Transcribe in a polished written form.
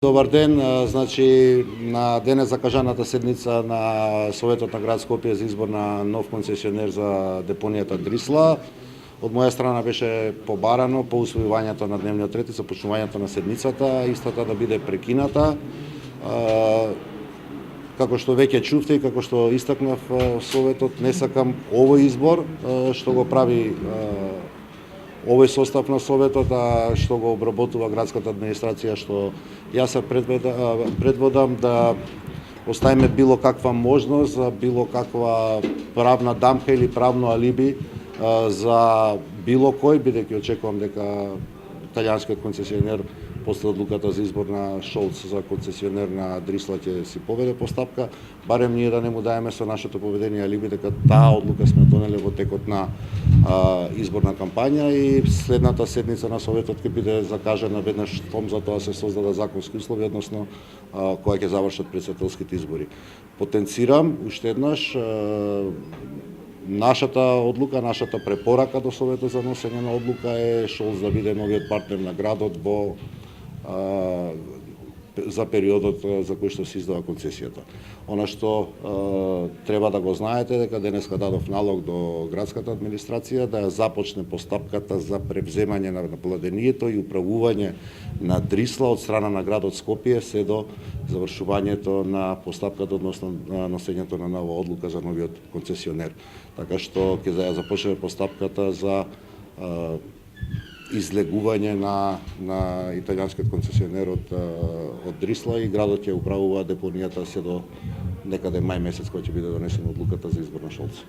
Добар ден, значи на денес закажаната седница на Советот на град Скопје за избор на нов концесионер за депонијата Дрисла. Од моја страна беше побарано по усвојувањето на дневниот ред и започнувањето на седницата, истата да биде прекината. Како што веќе чувте и како што истакнав Советот, не сакам овој избор што го прави овој состав на Советот, а што го обработува градската администрација, што јас се предводам да оставиме било каква можност за било каква правна дамка или правно алиби за било кој, бидејќи очекувам дека италијанскиот концесионер после одлуката за избор на Шолц за концесионер на Дрисла ќе си поведе постапка, барем ние да не му даеме со нашето поведение алиби дека таа одлука сме донеле во текот на изборна кампања и следната седница на Советот ќе биде закажана веднаш штом за тоа се создадат законски услови, односно кога ќе завршат претседателските избори. Потенцирам уште еднаш нашата одлука, нашата препорака до Советот за носење на одлука е Шолц да биде новиот партнер на градот во за периодот за кој што се издава концесијата. Она што треба да го знаете дека денеска дадов налог до градската администрација да ја започне постапката за превземање на владението и управување на Дрисла од страна на градот Скопје се до завршувањето на постапката односно носењето на нова одлука за новиот концесионер. Така што ќе ја започне постапката за излегување на италијанскиот концесионер од Дрисла и градот ќе управува депонијата се до некаде мај месец кога ќе биде донесена одлуката за избор на Шолц.